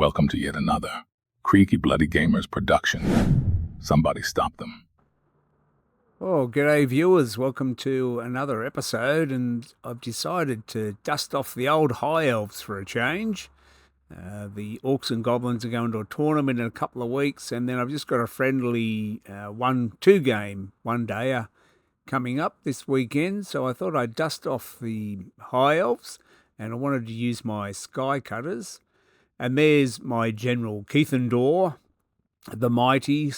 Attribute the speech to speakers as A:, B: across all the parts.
A: Welcome to yet another Creaky Bloody Gamers production. Somebody stop them.
B: Oh, g'day viewers, welcome to another episode, and I've decided to dust off the old High Elves for a change. The Orcs and Goblins are going to a tournament in a couple of weeks, and then I've just got a friendly 1-2 game one-dayer coming up this weekend, so I thought I'd dust off the High Elves, and I wanted to use my Sky Cutters. And there's my General Keithendor, the mighty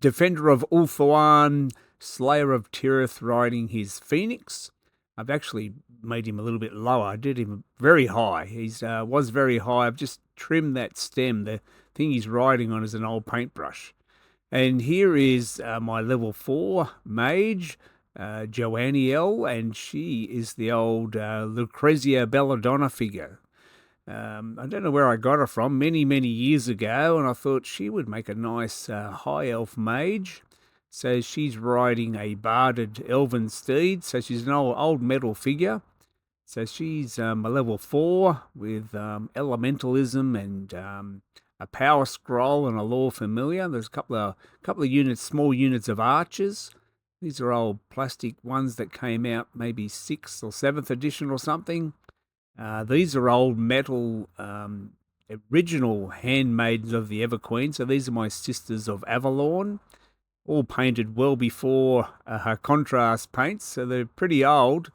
B: defender of Ulthuan, Slayer of Tirith, riding his Phoenix. I've actually made him a little bit lower. I did him very high. He was very high. I've just trimmed that stem. The thing he's riding on is an old paintbrush. And here is my level 4 mage, Joanniel, and she is the old Lucrezia Belladonna figure. I don't know where I got her from, many years ago, and I thought she would make a nice high elf mage. So she's riding a barded elven steed, so she's an old metal figure. So she's a level 4 with elementalism and a power scroll and a lore familiar. There's a couple of units, small units of archers. These are old plastic ones that came out maybe 6th or 7th edition or something. These are old metal, original handmaidens of the Everqueen. So these are my Sisters of Avalorn, all painted well before her contrast paints. So they're pretty old.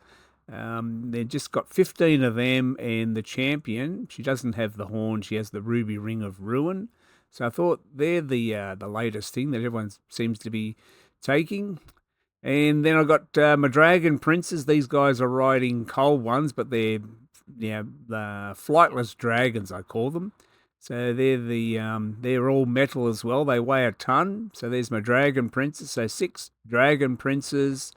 B: They've just got 15 of them, and the champion, she doesn't have the horn. She has the ruby ring of ruin. So I thought they're the latest thing that everyone seems to be taking. And then I got my dragon princes. These guys are riding cold ones, but they're the flightless dragons, I call them. So they're all metal as well. They weigh a ton. So there's my dragon princes. So 6 dragon princes.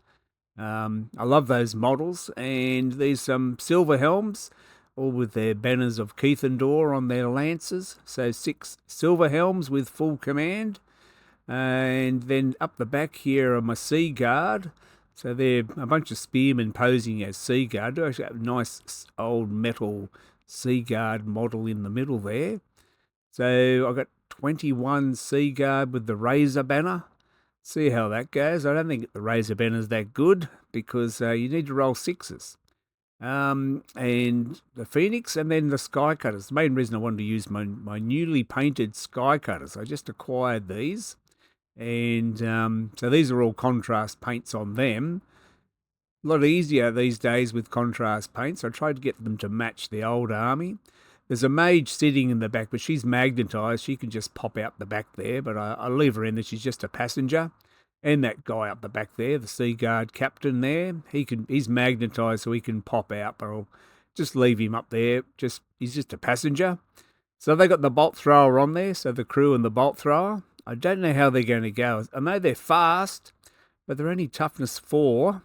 B: I love those models. And there's some silver helms, all with their banners of Keithendor on their lances. So 6 silver helms with full command. And then up the back here are my Sea Guard. So they're a bunch of spearmen posing as Sea Guard. I actually have a nice old metal Sea Guard model in the middle there. So I've got 21 Sea Guard with the Razor Banner. See how that goes. I don't think the Razor Banner is that good because you need to roll 6s. And the Phoenix and then the Sky Cutters. The main reason I wanted to use my newly painted Sky Cutters. I just acquired these. And so these are all contrast paints on them. A lot easier these days with contrast paints. I tried to get them to match the old army. There's a mage sitting in the back, but she's magnetised. She can just pop out the back there, but I leave her in there. She's just a passenger. And that guy up the back there, the Sea Guard captain there, he's magnetised so he can pop out, but I'll just leave him up there. He's just a passenger. So they got the bolt thrower on there, so the crew and the bolt thrower. I don't know how they're going to go. I know they're fast, but they're only toughness 4,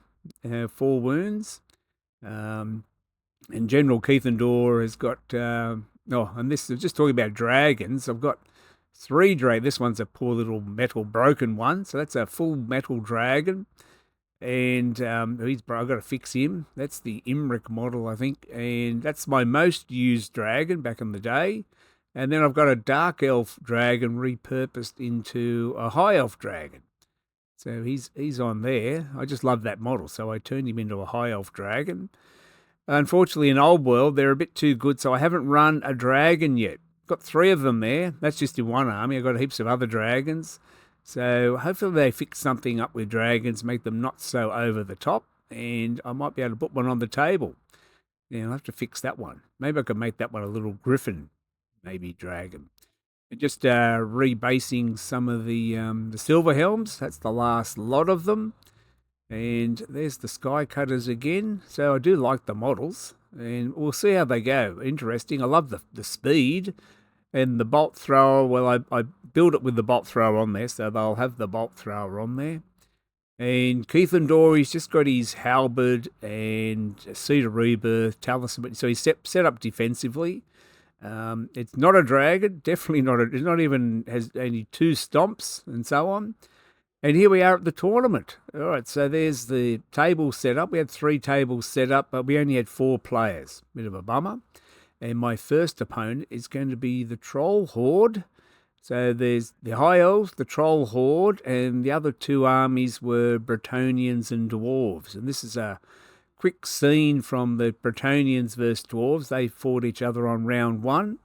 B: 4 wounds. And General Keithendor has got, and this is just talking about dragons. I've got 3 dragons. This one's a poor little metal broken one, so that's a full metal dragon. And I've got to fix him. That's the Imric model, I think. And that's my most used dragon back in the day. And then I've got a Dark Elf dragon repurposed into a High Elf dragon. So he's on there. I just love that model, so I turned him into a High Elf dragon. Unfortunately, in Old World, they're a bit too good, so I haven't run a dragon yet. Got 3 of them there. That's just in one army. I've got heaps of other dragons. So hopefully they fix something up with dragons, make them not so over the top, and I might be able to put one on the table. Yeah, I'll have to fix that one. Maybe I could make that one a little griffin. Maybe dragon. Just rebasing some of the silver helms. That's the last lot of them. And there's the Sky Cutters again. So I do like the models. And we'll see how they go. Interesting. I love the speed. And the bolt thrower, well, I build it with the bolt thrower on there. So they'll have the bolt thrower on there. And Keithendor, he's just got his halberd and Seed of Rebirth, talisman. So he's set up defensively. It's not a dragon, definitely not. It's not even has only 2 stomps and so on. And here we are at the tournament. All right, so there's the table set up. We had 3 tables set up, but we only had 4 players. Bit of a bummer. And my first opponent is going to be the Troll Horde. So there's the High Elves, the Troll Horde, and the other two armies were Bretonnians and Dwarves. And this is a quick scene from the Bretonnians versus Dwarves. They fought each other on round one,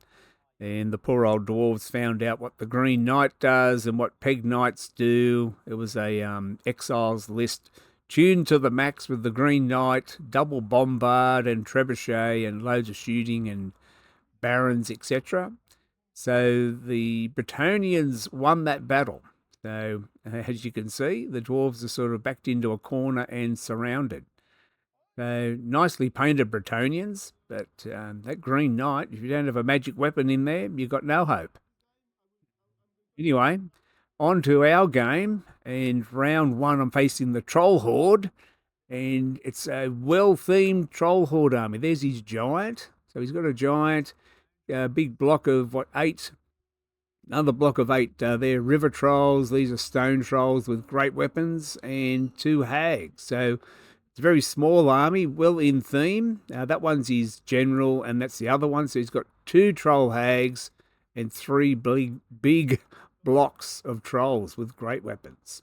B: and the poor old Dwarves found out what the Green Knight does and what Peg Knights do. It was a exiles list tuned to the max with the Green Knight, double bombard and trebuchet and loads of shooting and barons, etc. So the Bretonnians won that battle. So as you can see, the dwarves are sort of backed into a corner and surrounded. So nicely painted Bretonnians, but that Green Knight, if you don't have a magic weapon in there, you've got no hope. Anyway, on to our game, and round one I'm facing the Troll Horde, and it's a well-themed Troll Horde army. There's his giant. So he's got a giant, big block of, 8? Another block of 8. They're river trolls. These are stone trolls with great weapons, and 2 hags. So it's a very small army, well in theme. That one's his general, and that's the other one. So he's got 2 troll hags and 3 big blocks of trolls with great weapons.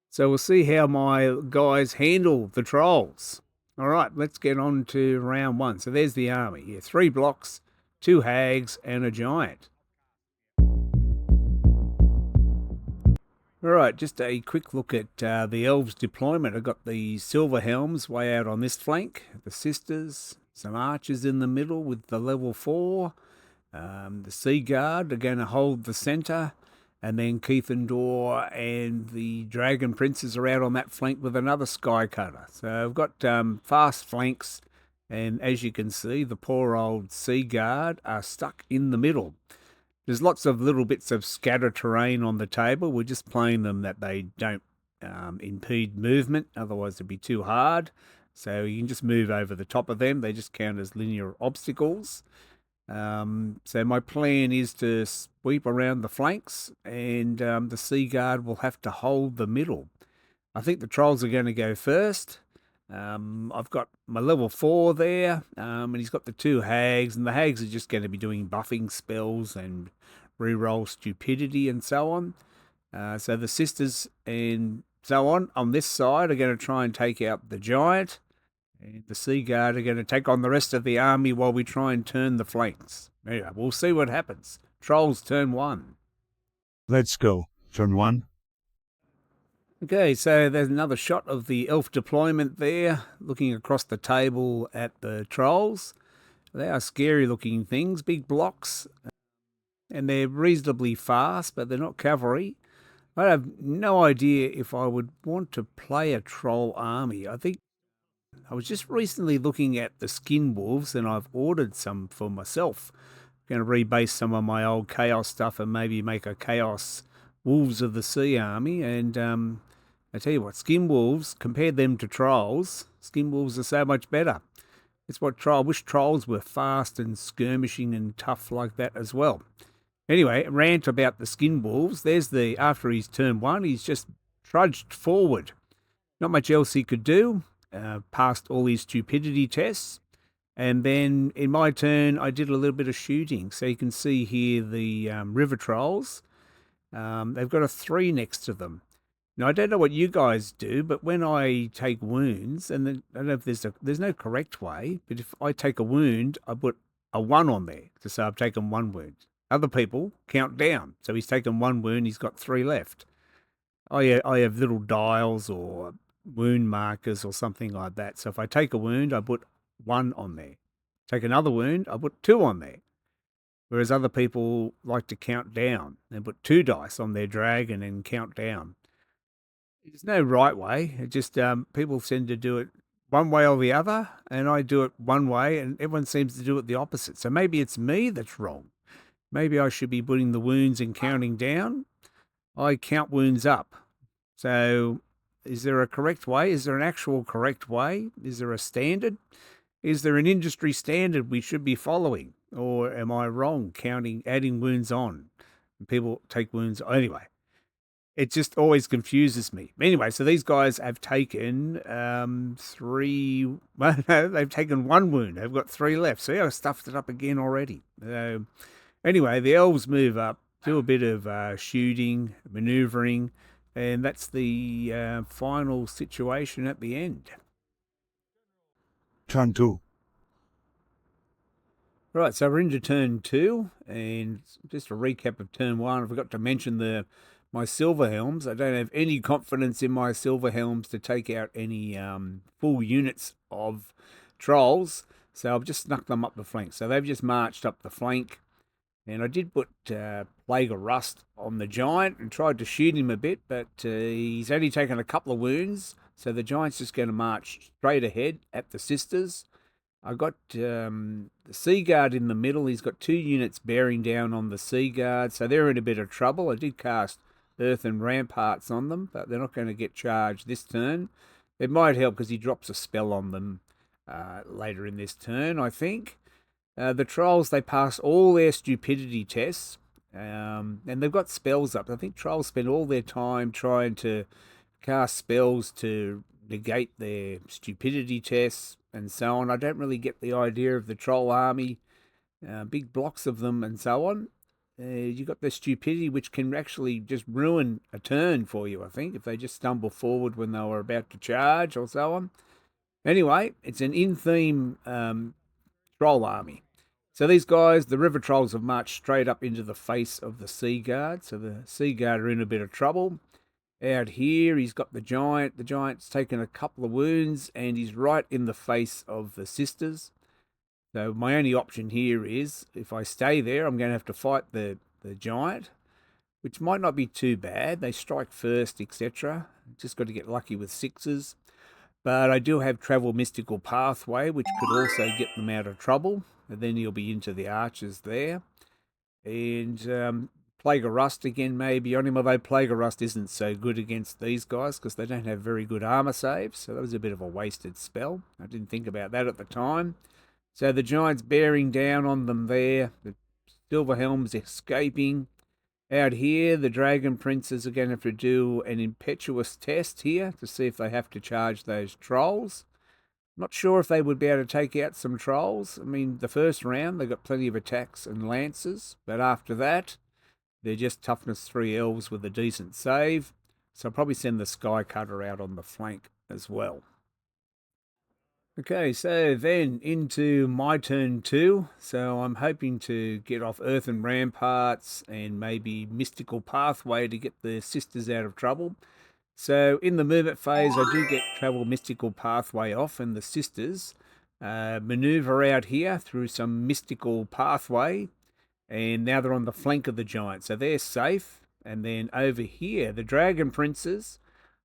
B: So we'll see how my guys handle the trolls. All right, let's get on to round one. So there's the army. Yeah, 3 blocks, 2 hags, and a giant. All right, just a quick look at the elves' deployment. I've got the silver helms way out on this flank, the sisters, some archers in the middle with the level 4. The sea guard are going to hold the centre, and then Keith and Dor and the dragon princes are out on that flank with another sky cutter. So I've got fast flanks, and as you can see, the poor old sea guard are stuck in the middle. There's lots of little bits of scatter terrain on the table. We're just playing them that they don't impede movement, otherwise it'd be too hard. So you can just move over the top of them. They just count as linear obstacles. So my plan is to sweep around the flanks, and the sea guard will have to hold the middle. I think the trolls are going to go first. I've got my level 4 there, and he's got the 2 hags, and the hags are just going to be doing buffing spells and reroll stupidity and so on. So the sisters and so on this side are going to try and take out the giant, and the sea guard are going to take on the rest of the army while we try and turn the flanks. Anyway, we'll see what happens. Trolls, turn 1.
C: Let's go. Turn 1.
B: Okay, so there's another shot of the elf deployment there, looking across the table at the trolls. They are scary looking things, big blocks, and they're reasonably fast, but they're not cavalry. I have no idea if I would want to play a troll army. I think I was just recently looking at the skin wolves, and I've ordered some for myself. I'm going to rebase some of my old chaos stuff and maybe make a chaos wolves of the sea army. And I tell you what, skin wolves, compare them to trolls. Skin wolves are so much better. It's what I wish trolls were fast and skirmishing and tough like that as well. Anyway, rant about the skin wolves. There's after his turn 1, he's just trudged forward. Not much else he could do. Passed all his stupidity tests. And then in my turn, I did a little bit of shooting. So you can see here the river trolls. They've got a 3 next to them. Now, I don't know what you guys do, but when I take wounds, and I don't know if there's no correct way, but if I take a wound, I put a 1 on there to say I've taken 1 wound. Other people count down. So he's taken 1 wound, he's got 3 left. I have little dials or wound markers or something like that. So if I take a wound, I put 1 on there. Take another wound, I put 2 on there. Whereas other people like to count down and put 2 dice on their dragon and count down. There's no right way. It just people tend to do it one way or the other, and I do it one way, and everyone seems to do it the opposite. So maybe it's me that's wrong. Maybe I should be putting the wounds and counting down. I count wounds up. So is there a correct way? Is there an actual correct way? Is there a standard? Is there an industry standard we should be following? Or am I wrong, adding wounds on? People take wounds. Anyway, It just always confuses me. Anyway, so these guys have taken three. Well, no, they've taken one wound. They've got three left. See, I stuffed it up again already. So, anyway, the elves move up, do a bit of shooting, manoeuvring, and that's the final situation at the end.
C: Turn 2.
B: Right, so we're into turn 2, and just a recap of turn 1. I forgot to mention my silver helms. I don't have any confidence in my silver helms to take out any full units of trolls, so I've just snuck them up the flank. So they've just marched up the flank, and I did put Plague of Rust on the giant and tried to shoot him a bit, but he's only taken a couple of wounds, so the giant's just going to march straight ahead at the sisters. I got the Sea Guard in the middle. He's got 2 units bearing down on the Sea Guard, so they're in a bit of trouble. I did cast Earthen Ramparts on them, but they're not going to get charged this turn. It might help because he drops a spell on them later in this turn, I think. The Trolls, they pass all their stupidity tests, and they've got spells up. I think Trolls spend all their time trying to cast spells to negate their stupidity tests and so on. I don't really get the idea of the troll army, big blocks of them and so on. You got the stupidity, which can actually just ruin a turn for you, I think, if they just stumble forward when they were about to charge or so on. Anyway, it's an in-theme troll army. So these guys, the river trolls, have marched straight up into the face of the Sea Guard. So the Sea Guard are in a bit of trouble. Out here, he's got the giant. The giant's taken a couple of wounds, and he's right in the face of the sisters. So my only option here is, if I stay there, I'm going to have to fight the giant, which might not be too bad. They strike first, etc. Just got to get lucky with 6s. But I do have Travel Mystical Pathway, which could also get them out of trouble. And then you'll be into the archers there. And Plague of Rust again maybe on him, although Plague of Rust isn't so good against these guys because they don't have very good armor saves, so that was a bit of a wasted spell. I didn't think about that at the time. So the giant's bearing down on them there. The silver helm's escaping. Out here, the dragon princes are going to have to do an impetuous test here to see if they have to charge those trolls. Not sure if they would be able to take out some trolls. I mean, the first round, they got plenty of attacks and lances, but after that, they're just toughness 3 elves with a decent save. So I'll probably send the Sky Cutter out on the flank as well. Okay, so then into my turn 2. So I'm hoping to get off Earthen Ramparts and maybe Mystical Pathway to get the sisters out of trouble. So in the movement phase, I do get Travel Mystical Pathway off, and the sisters maneuver out here through some Mystical Pathway. And now they're on the flank of the giant, so they're safe. And then over here, the dragon princes,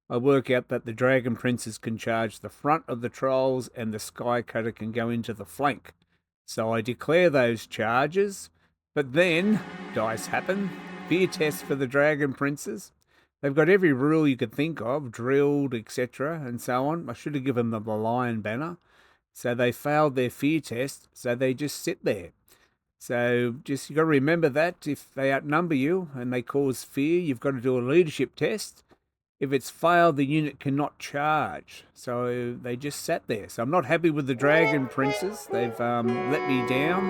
B: I work out that the dragon princes can charge the front of the trolls and the Sky Cutter can go into the flank. So I declare those charges, but then dice happen. Fear test for the dragon princes. They've got every rule you could think of, drilled, etc., and so on. I should have given them the lion banner. So they failed their fear test, so they just sit there. So just, you've got to remember that if they outnumber you and they cause fear, you've got to do a leadership test. If it's failed, the unit cannot charge. So they just sat there. So I'm not happy with the dragon princes. They've let me down.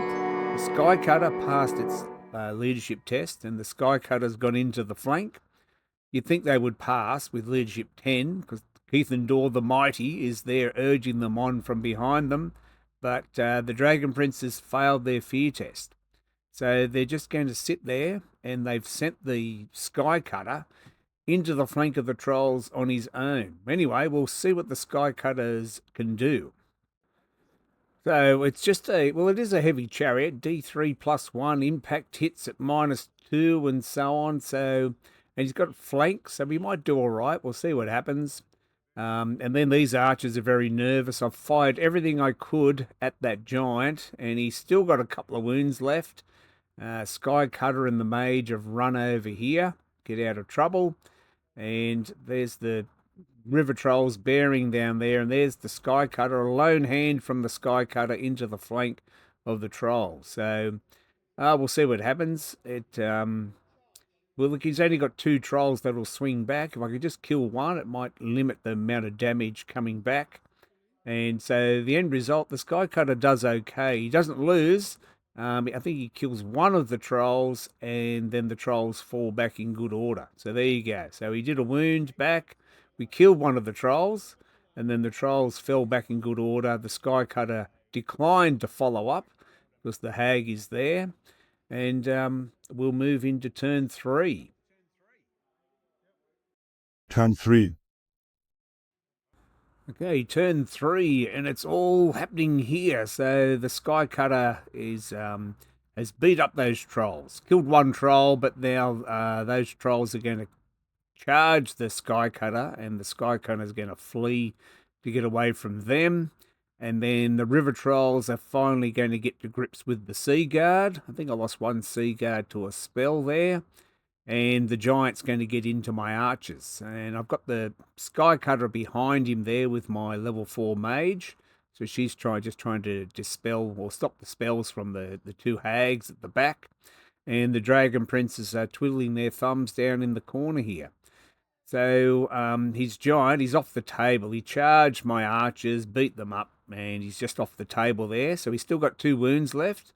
B: The Sky Cutter passed its leadership test, and the Sky Cutter's gone into the flank. You'd think they would pass with leadership 10, because Keith and Dor the Mighty is there urging them on from behind them. But the dragon princes failed their fear test. So they're just going to sit there, and they've sent the Sky Cutter into the flank of the trolls on his own. Anyway, we'll see what the Sky Cutters can do. So it's just it is a heavy chariot, D3 +1, impact hits at -2 and so on. So, and he's got flanks, so we might do all right. We'll see what happens. And then these archers are very nervous. I've fired everything I could at that giant, and he's still got a couple of wounds left. Sky Cutter and the mage have run over here, get out of trouble. And there's the river trolls bearing down there, and there's the Sky Cutter, a lone hand from the Sky Cutter into the flank of the troll. So we'll see what happens. It Well, look, he's only got 2 trolls that'll swing back. If I could just kill one, it might limit the amount of damage coming back. And so the end result, the Sky Cutter does okay. He doesn't lose. I think he kills one of the trolls, and then the trolls fall back in good order. So there you go. So he did a wound back. We killed one of the trolls, and then the trolls fell back in good order. The Sky Cutter declined to follow up because the hag is there. And we'll move into turn 3.
C: Turn 3.
B: Okay, turn 3, and it's all happening here. So the Sky Cutter has beat up those trolls. Killed one troll, but now those trolls are going to charge the Sky Cutter, and the Sky Cutter is going to flee to get away from them. And then the river trolls are finally going to get to grips with the Sea Guard. I think I lost one Sea Guard to a spell there. And the giant's going to get into my archers. And I've got the Sky Cutter behind him there with my level 4 mage. So she's just trying to dispel or stop the spells from the 2 hags at the back. And the Dragon Princes are twiddling their thumbs down in the corner here. So his giant, he's off the table. He charged my archers, beat them up, and he's just off the table there. So he's still got 2 wounds left.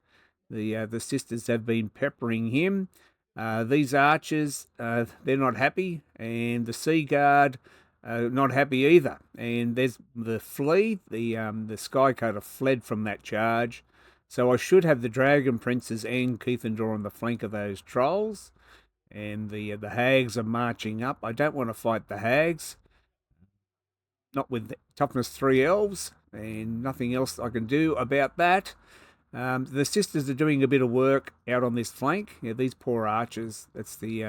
B: The sisters have been peppering him. These archers, they're not happy, and the Sea Guard, not happy either. And there's the flee, the Sky Cutter fled from that charge. So I should have the Dragon Princes and Keithendor on the flank of those trolls. And the hags are marching up. I don't want to fight the hags. Not with toughness 3 elves, and nothing else I can do about that. The sisters are doing a bit of work out on this flank. Yeah, these poor archers. That's the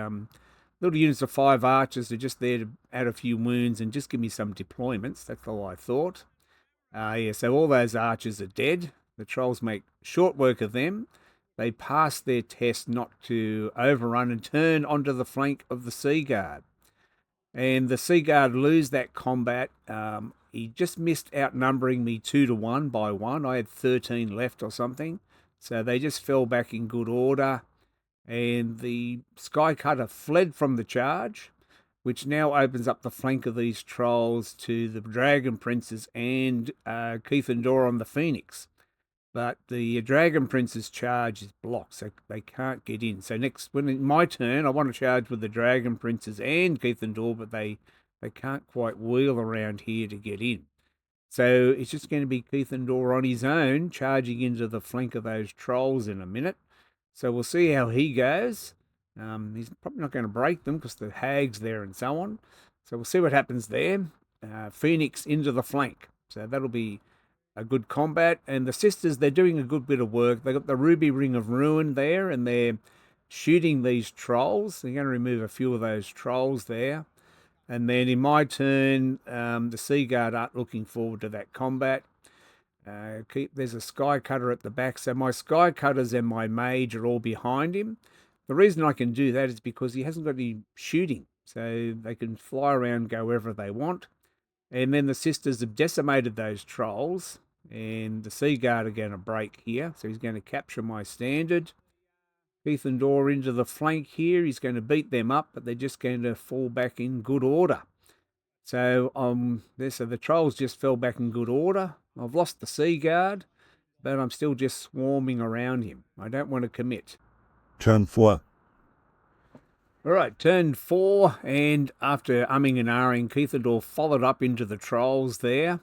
B: little units of 5 archers are just there to add a few wounds and just give me some deployments. That's all I thought. So all those archers are dead. The trolls make short work of them. They pass their test not to overrun and turn onto the flank of the Sea Guard. And the Sea Guard lose that combat. He just missed outnumbering me 2-1 by 1. I had 13 left or something. So they just fell back in good order. And the Sky Cutter fled from the charge, which now opens up the flank of these trolls to the Dragon Princes and Keithendor on the Phoenix. But the Dragon Prince's charge is blocked, so they can't get in. So when it's my turn, I want to charge with the Dragon Princes and Keithendor, but they can't quite wheel around here to get in. So it's just going to be Keithendor on his own, charging into the flank of those trolls in a minute. So we'll see how he goes. He's probably not going to break them because the hag's there and so on. So we'll see what happens there. Phoenix into the flank. So that'll be a good combat. And the sisters, they're doing a good bit of work. They've got the Ruby Ring of Ruin there, and they're shooting these trolls. They're going to remove a few of those trolls there. And then in my turn, the Sea Guard aren't looking forward to that combat. There's a Sky Cutter at the back. So my Sky Cutters and my mage are all behind him. The reason I can do that is because he hasn't got any shooting. So they can fly around, go wherever they want. And then the sisters have decimated those trolls. And the Sea Guard are going to break here. So he's going to capture my standard. Keithendor into the flank here. He's going to beat them up, but they're just going to fall back in good order. So the trolls just fell back in good order. I've lost the Sea Guard, but I'm still just swarming around him. I don't want to commit.
C: Turn 4.
B: All right, turn 4, and after umming and ahhing, Keithendor followed up into the trolls there.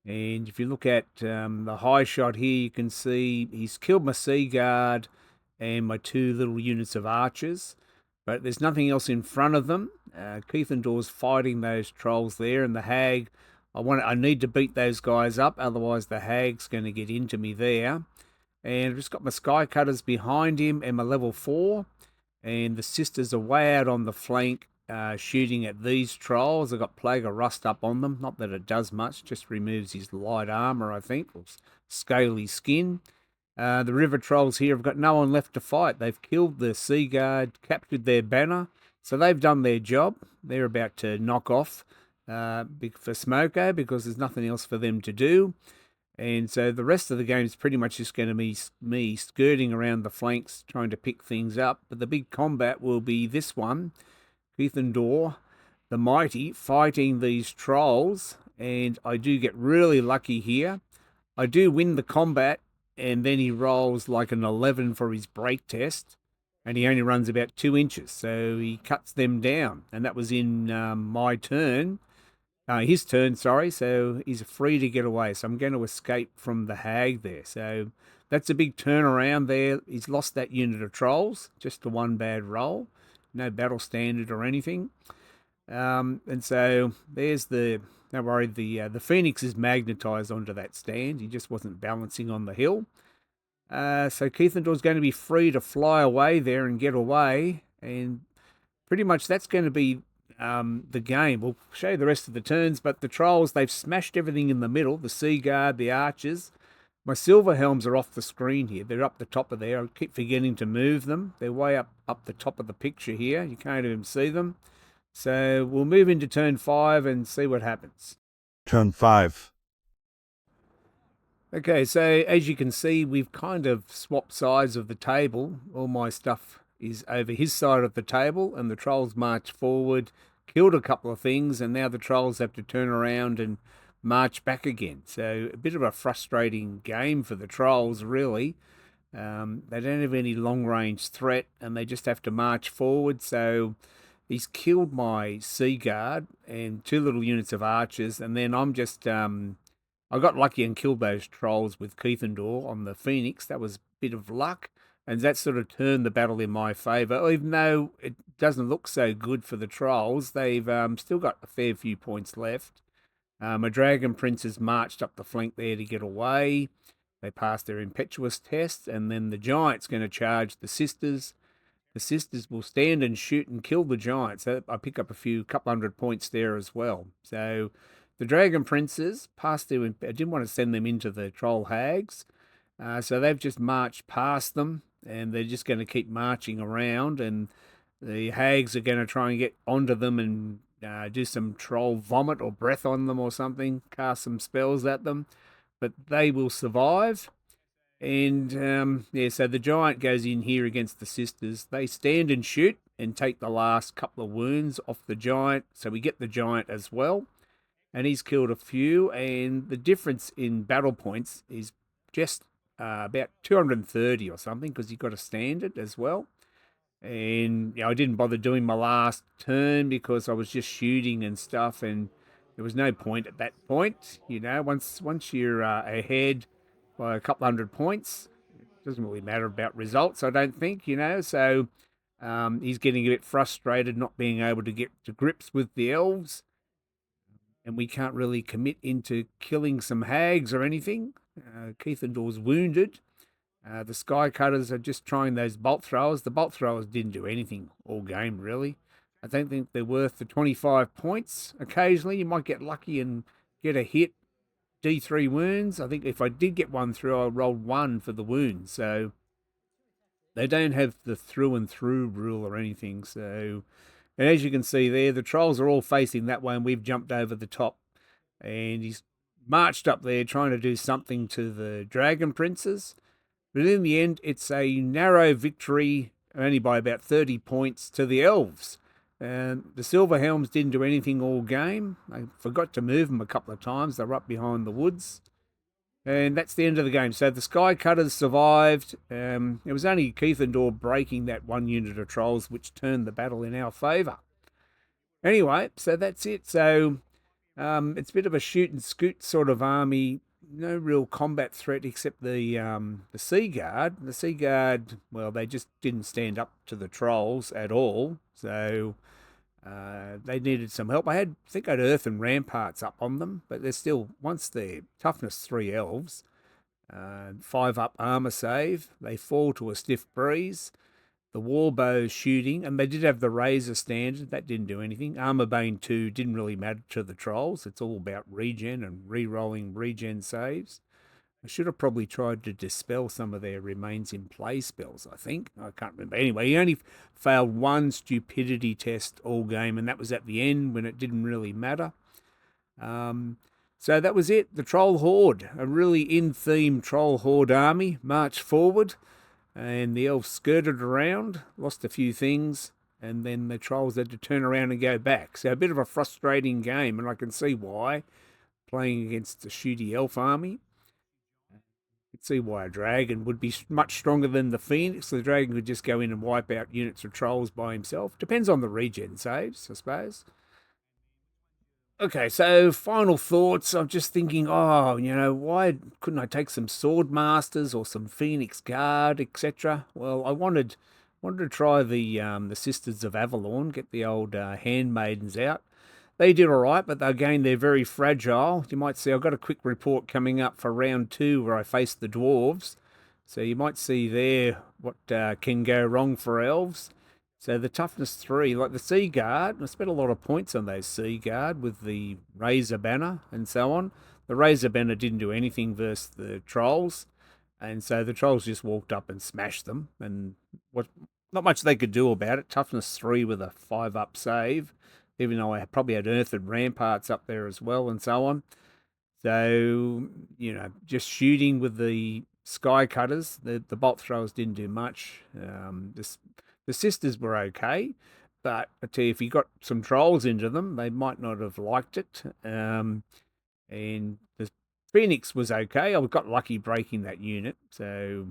B: And if you look at the high shot here, you can see he's killed my Sea Guard and my 2 little units of archers. But there's nothing else in front of them. Keithendor's fighting those trolls there, and the hag, I need to beat those guys up, otherwise the hag's going to get into me there. And I've just got my Sky Cutters behind him and my level 4. And the sisters are way out on the flank shooting at these trolls. I've got Plague of Rust up on them. Not that it does much, just removes his light armor, I think, or scaly skin. The river trolls here have got no one left to fight. They've killed the Sea Guard, captured their banner, so they've done their job. They're about to knock off for Smoko because there's nothing else for them to do. And so the rest of the game is pretty much just going to be me skirting around the flanks, trying to pick things up. But the big combat will be this one, Keithendor, the Mighty, fighting these trolls. And I do get really lucky here. I do win the combat, and then he rolls like an 11 for his break test. And he only runs about 2 inches, so he cuts them down. And that was in my turn. His turn, sorry, so he's free to get away. So I'm going to escape from the hag there. So that's a big turnaround there. He's lost that unit of trolls, just the one bad roll. No battle standard or anything. And so there's don't worry, the Phoenix is magnetized onto that stand. He just wasn't balancing on the hill. So Keithendor's going to be free to fly away there and get away. And pretty much that's going to be the game. We'll show you the rest of the turns, but the trolls, they've smashed everything in the middle, the sea guard, the archers. My silver helms are off the screen here. They're up the top of there. I keep forgetting to move them. They're way up the top of the picture here. You can't even see them. So we'll move into turn 5 and see what happens.
C: Turn 5.
B: Okay, so as you can see, we've kind of swapped sides of the table. All my stuff is over his side of the table, and the trolls march forward, killed a couple of things, and now the trolls have to turn around and march back again. So a bit of a frustrating game for the trolls, really. They don't have any long-range threat, and they just have to march forward. So he's killed my sea guard and 2 little units of archers, and then I'm just... I got lucky and killed those trolls with Keithendor on the Phoenix. That was a bit of luck. And that sort of turned the battle in my favour. Even though it doesn't look so good for the trolls, they've still got a fair few points left. My Dragon Princes marched up the flank there to get away. They passed their impetuous test. And then the Giant's going to charge the Sisters. The Sisters will stand and shoot and kill the Giants. So I pick up couple hundred points there as well. So... the Dragon Princes passed their... I didn't want to send them into the Troll Hags, so they've just marched past them, and they're just going to keep marching around, and the Hags are going to try and get onto them and do some Troll Vomit or Breath on them or something, cast some spells at them, but they will survive. And, so the Giant goes in here against the Sisters. They stand and shoot and take the last couple of wounds off the Giant, so we get the Giant as well. And he's killed a few, and the difference in battle points is just about 230 or something, because he got a standard as well. And I didn't bother doing my last turn because I was just shooting and stuff, and there was no point at that point. Once you're ahead by a couple hundred points, it doesn't really matter about results, I don't think. So he's getting a bit frustrated not being able to get to grips with the elves. And we can't really commit into killing some hags or anything. Keithendor's wounded. The Sky Cutters are just trying those bolt throwers. The bolt throwers didn't do anything all game, really. I don't think they're worth the 25 points. Occasionally, you might get lucky and get a hit, D3 wounds. I think if I did get one through, I rolled 1 for the wounds. So they don't have the through and through rule or anything. So... and as you can see there, the trolls are all facing that way, and we've jumped over the top. And he's marched up there trying to do something to the Dragon Princes. But in the end, it's a narrow victory, only by about 30 points to the Elves. And the Silver Helms didn't do anything all game. I forgot to move them a couple of times. They're up behind the woods. And that's the end of the game. So the Sky Cutters survived. It was only Keithendor breaking that 1 unit of trolls which turned the battle in our favour. Anyway, so that's it. So it's a bit of a shoot and scoot sort of army. No real combat threat except the Sea Guard. The Sea Guard, well, they just didn't stand up to the trolls at all. So... they needed some help. I think I had Earth and Ramparts up on them, but they're still, once they're toughness 3 elves, 5 up armor save, they fall to a stiff breeze. The Warbow's shooting, and they did have the Razor standard, that didn't do anything. Armor Bane 2 didn't really matter to the trolls. It's all about regen and re-rolling regen saves. I should have probably tried to dispel some of their remains in play spells, I think. I can't remember. Anyway, he only failed 1 stupidity test all game, and that was at the end when it didn't really matter. So that was it. The Troll Horde, a really in-theme Troll Horde army, marched forward, and the elves skirted around, lost a few things, and then the trolls had to turn around and go back. So a bit of a frustrating game, and I can see why, playing against the shooty elf army. You could see why a dragon would be much stronger than the Phoenix. The dragon could just go in and wipe out units of trolls by himself. Depends on the regen saves, I suppose. Okay, so final thoughts. I'm just thinking, why couldn't I take some Sword Masters or some Phoenix Guard, etc.? Well, I wanted to try the Sisters of Avalon, get the old handmaidens out. They did all right, but again, they're very fragile. You might see I've got a quick report coming up for round 2 where I face the dwarves. So you might see there what can go wrong for elves. So the toughness 3, like the Sea Guard, I spent a lot of points on those Sea Guard with the Razor Banner and so on. The Razor Banner didn't do anything versus the Trolls, and so the Trolls just walked up and smashed them, and not much they could do about it. Toughness 3 with a 5-up save, even though I probably had Earthen Ramparts up there as well and so on. So, just shooting with the Sky Cutters, the bolt throwers didn't do much. The Sisters were okay, but I tell you, if you got some trolls into them, they might not have liked it. And the Phoenix was okay. I got lucky breaking that unit, so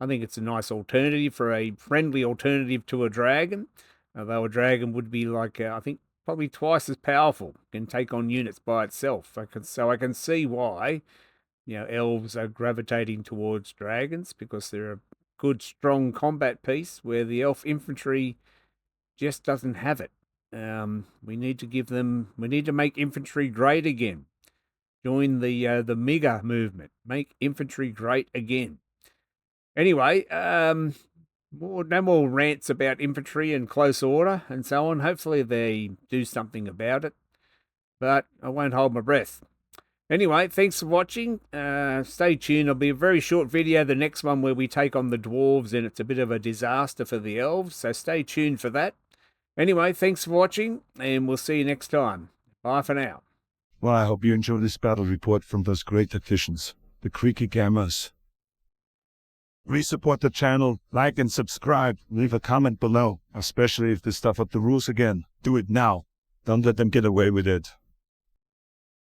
B: I think it's a nice alternative for a friendly alternative to a dragon. Although a dragon would be like, I think, probably twice as powerful, can take on units by itself. So I can see why, elves are gravitating towards dragons, because they're a good, strong combat piece where the elf infantry just doesn't have it. We need to make infantry great again. Join the MIGA movement. Make infantry great again. Anyway, no more rants about infantry and close order and so on. Hopefully they do something about it, but I won't hold my breath. Anyway, thanks for watching. Stay tuned. It'll be a very short video, the next one where we take on the dwarves, and it's a bit of a disaster for the elves, so stay tuned for that. Anyway, thanks for watching, and we'll see you next time. Bye for now.
C: Well, I hope you enjoyed this battle report from those great tacticians, the Creaky Gamers. Please support the channel, like and subscribe, leave a comment below, especially if they stuff up the rules again. Do it now. Don't let them get away with it.